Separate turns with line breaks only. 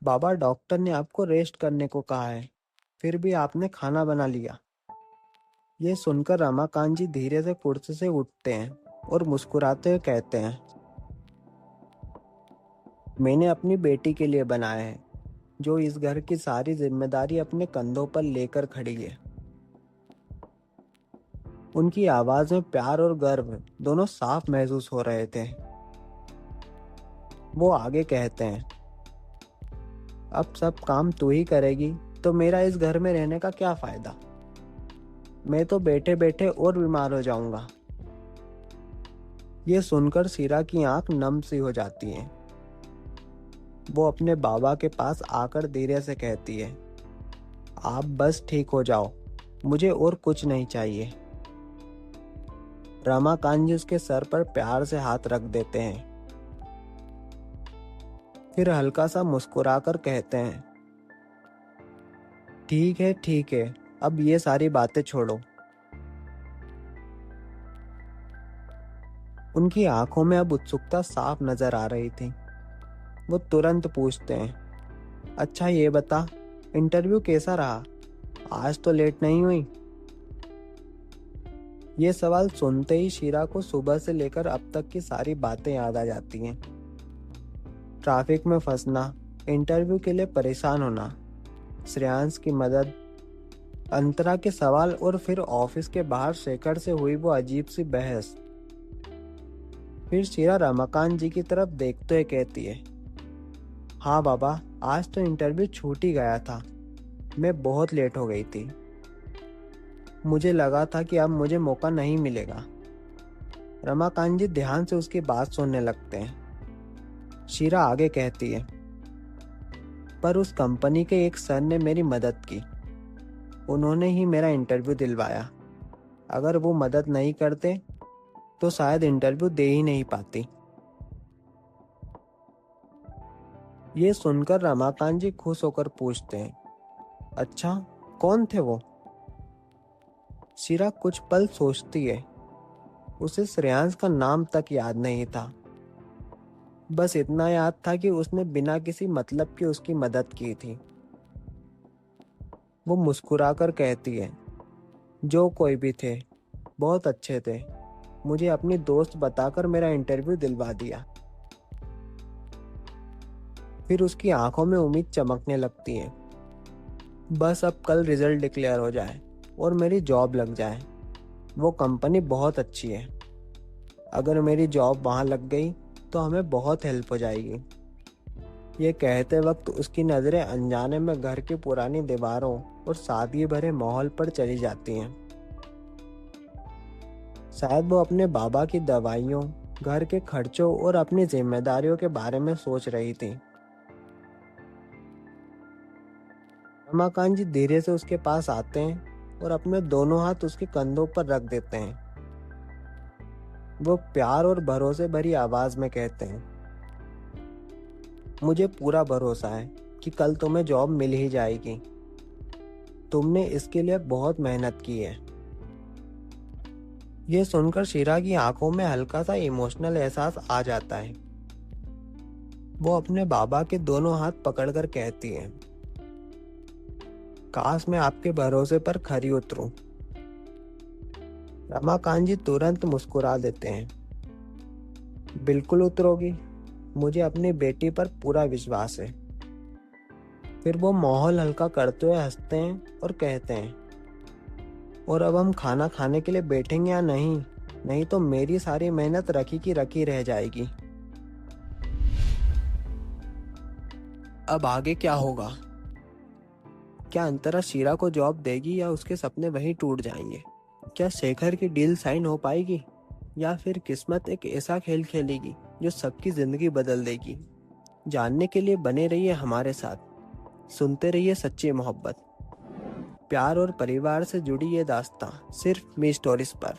बाबा, doctor ने आपको rest करने को कहा है, फिर भी आपने खाना बना लिया। ये सुनकर रमाकांत जी धीरे से कुर्सी से उठते हैं और मुस्कुराते हुए कहते हैं, मैंने अपनी बेटी के लिए बनाया है, जो इस घर की सारी जिम्मेदारी अपने कंधों पर लेकर खड़ी है। उनकी आवाज में प्यार और गर्व दोनों साफ महसूस हो रहे थे। वो आगे कहते हैं, अब सब काम तू ही करेगी तो मेरा इस घर में रहने का क्या फायदा। मैं तो बैठे बैठे और बीमार हो जाऊंगा। ये सुनकर शीरा की आंख नम सी हो जाती है। वो अपने बाबा के पास आकर धीरे से कहती है, आप बस ठीक हो जाओ, मुझे और कुछ नहीं चाहिए। रमाकांत जी उसके सर पर प्यार से हाथ रख देते हैं, फिर हल्का सा मुस्कुराकर कहते हैं, ठीक है, अब ये सारी बातें छोड़ो। उनकी आंखों में अब उत्सुकता साफ नजर आ रही थी। वो तुरंत पूछते हैं, अच्छा ये बता, इंटरव्यू कैसा रहा? आज तो लेट नहीं हुई? ये सवाल सुनते ही शीरा को सुबह से लेकर अब तक की सारी बातें याद आ जाती हैं। ट्रैफिक में फंसना, इंटरव्यू के लिए परेशान होना, श्रेयांश की मदद, अंतरा के सवाल और फिर ऑफिस के बाहर शेखर से हुई वो अजीब सी बहस। फिर शीरा रमाकांत जी की तरफ देखते हुए कहती है, हाँ बाबा, आज तो इंटरव्यू छूट ही गया था। मैं बहुत लेट हो गई थी। मुझे लगा था कि अब मुझे मौका नहीं मिलेगा। रमाकांत जी ध्यान से उसकी बात सुनने लगते हैं। शीरा आगे कहती है, पर उस कंपनी के एक सर ने मेरी मदद की। उन्होंने ही मेरा इंटरव्यू दिलवाया। अगर वो मदद नहीं करते तो शायद इंटरव्यू दे ही नहीं पाती। ये सुनकर रमाकांत जी खुश होकर पूछते हैं, अच्छा, कौन थे वो? शीरा कुछ पल सोचती है। उसे श्रेयांश का नाम तक याद नहीं था। बस इतना याद था कि उसने बिना किसी मतलब के उसकी मदद की थी। वो मुस्कुराकर कहती है, जो कोई भी थे, बहुत अच्छे थे। मुझे अपनी दोस्त बताकर मेरा इंटरव्यू दिलवा दिया। फिर उसकी आंखों में उम्मीद चमकने लगती है। बस अब कल रिजल्ट डिक्लेयर हो जाए और मेरी जॉब लग जाए। वो कंपनी बहुत अच्छी है। अगर मेरी जॉब वहां लग गई तो हमें बहुत हेल्प हो जाएगी। ये कहते वक्त उसकी नज़रें अनजाने में घर की पुरानी दीवारों और सादगी भरे माहौल पर चली जाती हैं। शायद वो अपने बाबा की दवाइयों, घर के खर्चों और अपनी जिम्मेदारियों के बारे में सोच रही थी। रमाकांत जी धीरे से उसके पास आते हैं और अपने दोनों हाथ उसके कंधों पर रख देते हैं। वो प्यार और भरोसे भरी आवाज में कहते हैं, मुझे पूरा भरोसा है कि कल तुम्हें जॉब मिल ही जाएगी। तुमने इसके लिए बहुत मेहनत की है। ये सुनकर शीरा की आंखों में हल्का सा इमोशनल एहसास आ जाता है। वो अपने बाबा के दोनों हाथ पकड़कर कहती है, काश मैं आपके भरोसे पर खरी उतरूं। रमाकांत जी तुरंत मुस्कुरा देते हैं, बिल्कुल उतरोगी, मुझे अपनी बेटी पर पूरा विश्वास है। फिर वो माहौल हल्का करते हुए हंसते हैं और कहते हैं, और अब हम खाना खाने के लिए बैठेंगे या नहीं? नहीं तो मेरी सारी मेहनत रखी की रखी रह जाएगी। अब आगे क्या होगा? क्या अंतरा शीरा को जॉब देगी या उसके सपने वहीं टूट जाएंगे? क्या शेखर की डील साइन हो पाएगी या फिर किस्मत एक ऐसा खेल खेलेगी जो सबकी जिंदगी बदल देगी? जानने के लिए बने रहिए हमारे साथ। सुनते रहिए सच्ची मोहब्बत, प्यार और परिवार से जुड़ी ये दास्तां सिर्फ मी स्टोरीज पर।